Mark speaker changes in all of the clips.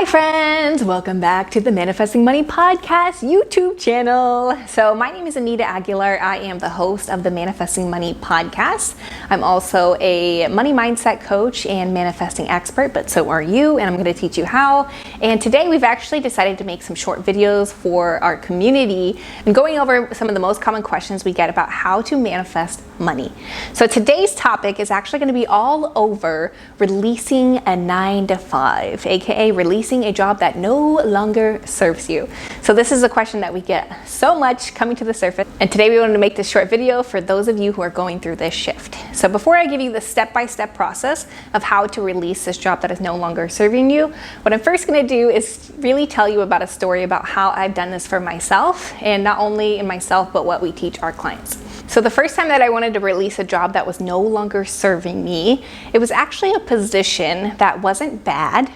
Speaker 1: Hi friends, welcome back to the Manifesting Money Podcast YouTube channel. So my name is Anita Aguilar. I am the host of the Manifesting Money Podcast. I'm also a money mindset coach and manifesting expert, but so are you, and I'm going to teach you how. And today we've actually decided to make some short videos for our community and going over some of the most common questions we get about how to manifest money. So today's topic is actually going to be all over releasing a 9-to-5, aka releasing a job that no longer serves you. So this is a question that we get so much coming to the surface, and today we wanted to make this short video for those of you who are going through this shift. So before I give you the step-by-step process of how to release this job that is no longer serving you, what I'm first going to do is really tell you about a story about how I've done this for myself, and not only in myself but what we teach our clients. So the first time that I wanted to release a job that was no longer serving me, it was actually a position that wasn't bad.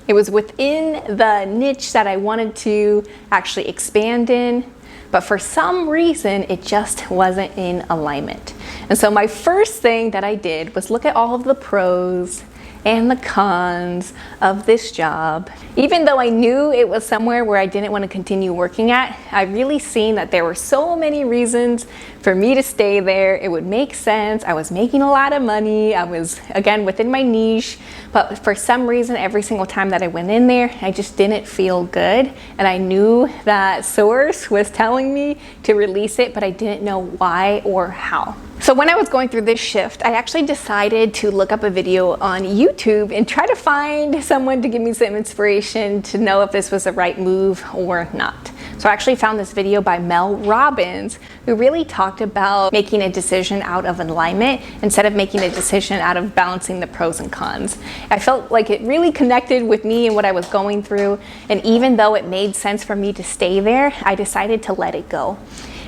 Speaker 1: It was within the niche that I wanted to actually expand in, but for some reason, it just wasn't in alignment. And so my first thing that I did was look at all of the pros and the cons of this job. Even though I knew it was somewhere where I didn't want to continue working at, I really seen that there were so many reasons for me to stay there. It would make sense. I was making a lot of money. I was, again, within my niche, but for some reason, every single time that I went in there, I just didn't feel good. And I knew that source was telling me to release it, but I didn't know why or how. So when I was going through this shift, I actually decided to look up a video on YouTube and try to find someone to give me some inspiration to know if this was the right move or not. So I actually found this video by Mel Robbins, who really talked about making a decision out of alignment instead of making a decision out of balancing the pros and cons. I felt like it really connected with me and what I was going through, and even though it made sense for me to stay there, I decided to let it go.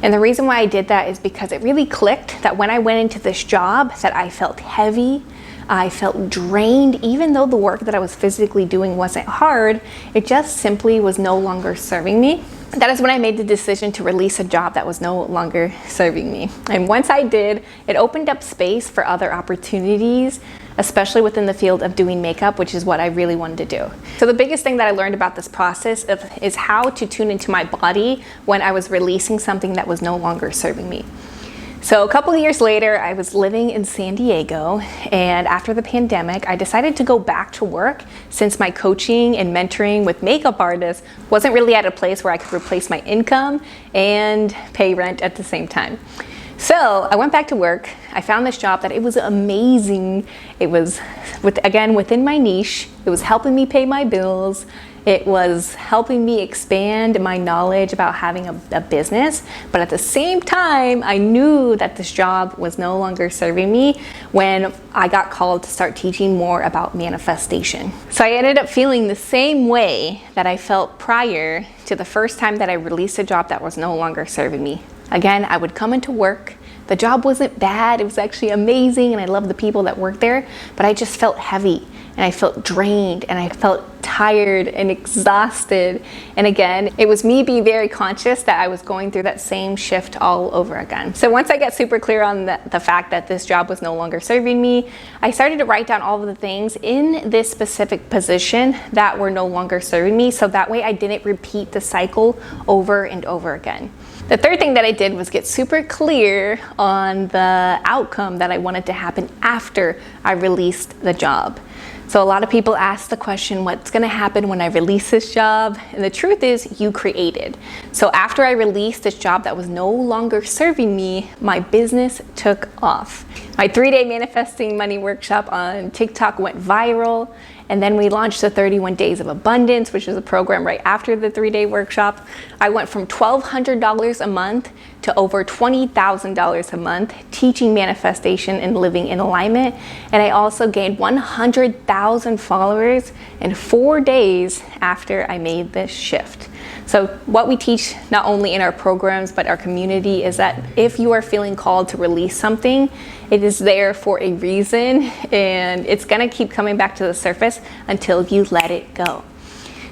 Speaker 1: And the reason why I did that is because it really clicked that when I went into this job that I felt heavy, I felt drained. Even though the work that I was physically doing wasn't hard, it just simply was no longer serving me. That is when I made the decision to release a job that was no longer serving me. And once I did, it opened up space for other opportunities, especially within the field of doing makeup, which is what I really wanted to do. So the biggest thing that I learned about this process is how to tune into my body when I was releasing something that was no longer serving me. So a couple of years later, I was living in San Diego, and after the pandemic, I decided to go back to work since my coaching and mentoring with makeup artists wasn't really at a place where I could replace my income and pay rent at the same time. So I went back to work. I found this job that it was amazing. It was, within my niche. It was helping me pay my bills. It was helping me expand my knowledge about having a business. But at the same time, I knew that this job was no longer serving me when I got called to start teaching more about manifestation. So I ended up feeling the same way that I felt prior to the first time that I released a job that was no longer serving me. Again, I would come into work. The job wasn't bad. It was actually amazing, and I loved the people that worked there, but I just felt heavy, and I felt drained, and I felt tired and exhausted. And again, it was me being very conscious that I was going through that same shift all over again. So once I got super clear on the fact that this job was no longer serving me, I started to write down all of the things in this specific position that were no longer serving me, so that way I didn't repeat the cycle over and over again. The third thing that I did was get super clear on the outcome that I wanted to happen after I released the job. So a lot of people ask the question, what's going to happen when I release this job? And the truth is, you created. So after I released this job that was no longer serving me, my business took off. My 3-day manifesting money workshop on TikTok went viral. And then we launched the 31 Days of Abundance, which is a program right after the 3-day workshop. I went from $1,200 a month to over $20,000 a month teaching manifestation and living in alignment. And I also gained 100,000 followers in 4 days after I made this shift. So what we teach not only in our programs but our community is that if you are feeling called to release something, it is there for a reason, and it's going to keep coming back to the surface until you let it go.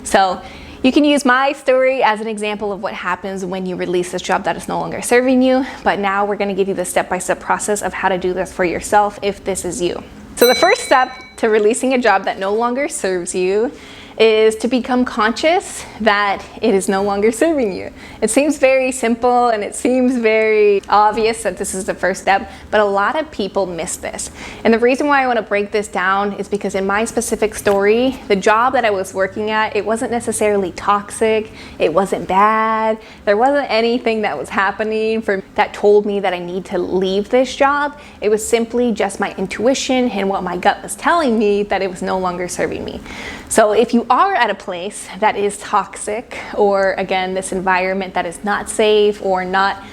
Speaker 1: So you can use my story as an example of what happens when you release this job that is no longer serving you, but now we're going to give you the step-by-step process of how to do this for yourself if this is you. So the first step to releasing a job that no longer serves you is to become conscious that it is no longer serving you. It seems very simple and it seems very obvious that this is the first step, but a lot of people miss this. And the reason why I want to break this down is because in my specific story, the job that I was working at, it wasn't necessarily toxic, it wasn't bad, there wasn't anything that was happening that told me that I need to leave this job. It was simply just my intuition and what my gut was telling me that it was no longer serving me. So if you are at a place that is toxic, or again, this environment that is not safe or not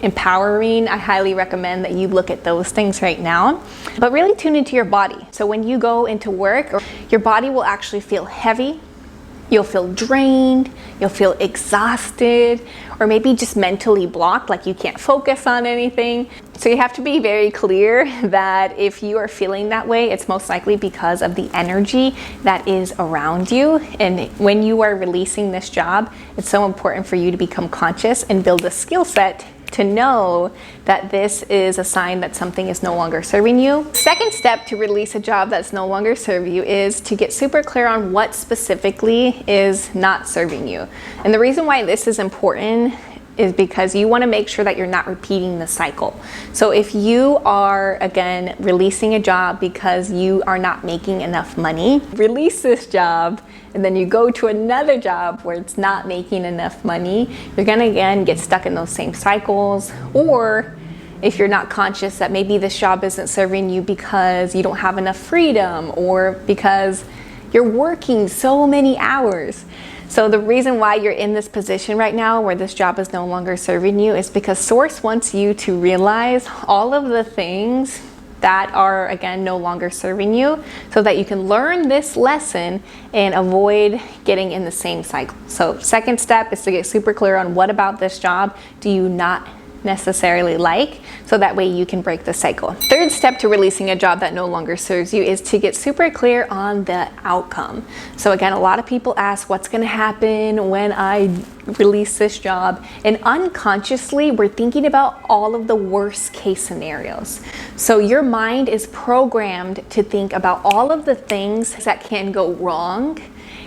Speaker 1: empowering, I highly recommend that you look at those things right now. But really tune into your body. So when you go into work, your body will actually feel heavy. You'll feel drained, you'll feel exhausted, or maybe just mentally blocked, like you can't focus on anything. So you have to be very clear that if you are feeling that way, it's most likely because of the energy that is around you. And when you are releasing this job, it's so important for you to become conscious and build a skill set to know that this is a sign that something is no longer serving you. Second step to release a job that's no longer serving you is to get super clear on what specifically is not serving you. And the reason why this is important is because you want to make sure that you're not repeating the cycle. So if you are, again, releasing a job because you are not making enough money, release this job, and then you go to another job where it's not making enough money, you're gonna again get stuck in those same cycles. Or if you're not conscious that maybe this job isn't serving you because you don't have enough freedom or because you're working so many hours. So the reason why you're in this position right now where this job is no longer serving you is because Source wants you to realize all of the things that are, again, no longer serving you, so that you can learn this lesson and avoid getting in the same cycle. So second step is to get super clear on what about this job do you not necessarily like, so that way you can break the cycle. Third step to releasing a job that no longer serves you is to get super clear on the outcome. So again, a lot of people ask what's going to happen when I release this job, and unconsciously we're thinking about all of the worst case scenarios. So your mind is programmed to think about all of the things that can go wrong.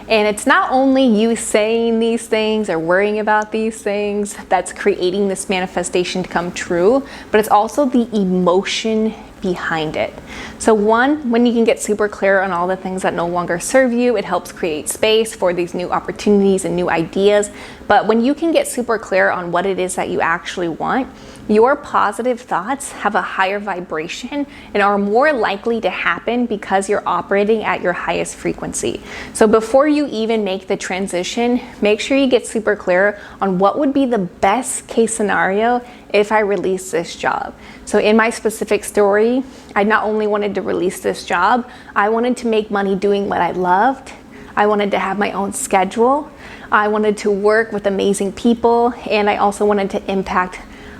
Speaker 1: And it's not only you saying these things or worrying about these things that's creating this manifestation to come true, but it's also the emotion behind it. So one, when you can get super clear on all the things that no longer serve you, it helps create space for these new opportunities and new ideas. But when you can get super clear on what it is that you actually want, your positive thoughts have a higher vibration and are more likely to happen because you're operating at your highest frequency. So before you even make the transition, make sure you get super clear on what would be the best case scenario if I release this job. So in my specific story, I not only wanted to release this job, I wanted to make money doing what I loved. I wanted to have my own schedule. I wanted to work with amazing people, and I also wanted to impact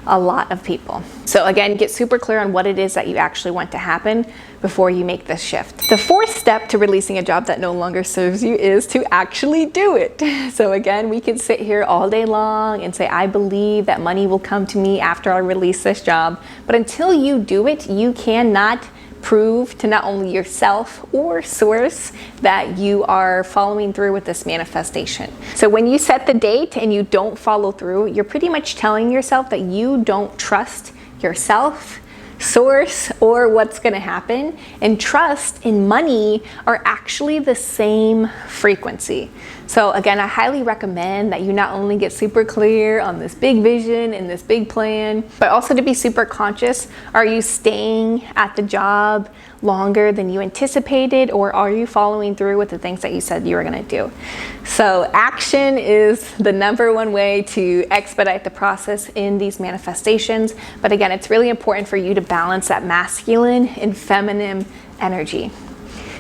Speaker 1: a lot of people. So again, get super clear on what it is that you actually want to happen before you make this shift. The fourth step to releasing a job that no longer serves you is to actually do it. So again, we could sit here all day long and say, I believe that money will come to me after I release this job. But until you do it, you cannot prove to not only yourself or Source that you are following through with this manifestation. So when you set the date and you don't follow through, you're pretty much telling yourself that you don't trust yourself, Source, or what's going to happen. And trust and money are actually the same frequency. So again, I highly recommend that you not only get super clear on this big vision and this big plan, but also to be super conscious. Are you staying at the job longer than you anticipated, or are you following through with the things that you said you were going to do? So action is the number one way to expedite the process in these manifestations. But again, it's really important for you to balance that masculine and feminine energy.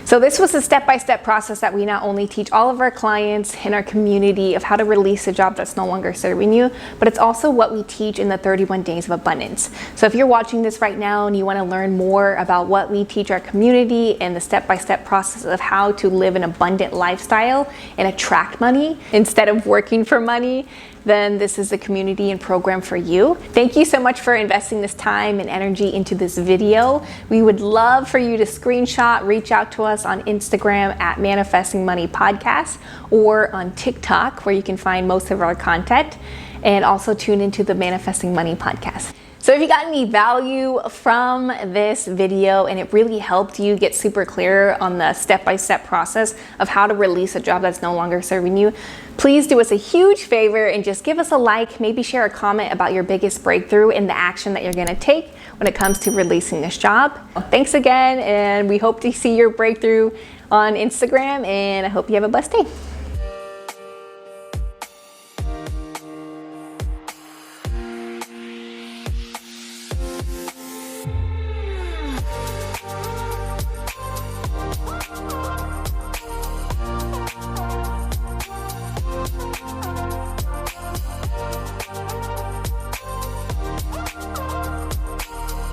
Speaker 1: So this was a step-by-step process that we not only teach all of our clients in our community of how to release a job that's no longer serving you, but it's also what we teach in the 31 Days of Abundance. So if you're watching this right now and you want to learn more about what we teach our community and the step-by-step process of how to live an abundant lifestyle and attract money instead of working for money, then this is the community and program for you. Thank you so much for investing this time and energy into this video. We would love for you to screenshot, reach out to us on Instagram at Manifesting Money Podcast or on TikTok, where you can find most of our content, and also tune into the Manifesting Money Podcast. So if you got any value from this video and it really helped you get super clear on the step-by-step process of how to release a job that's no longer serving you, please do us a huge favor and just give us a like, maybe share a comment about your biggest breakthrough and the action that you're gonna take when it comes to releasing this job. Thanks again, and we hope to see your breakthrough on Instagram, and I hope you have a blessed day.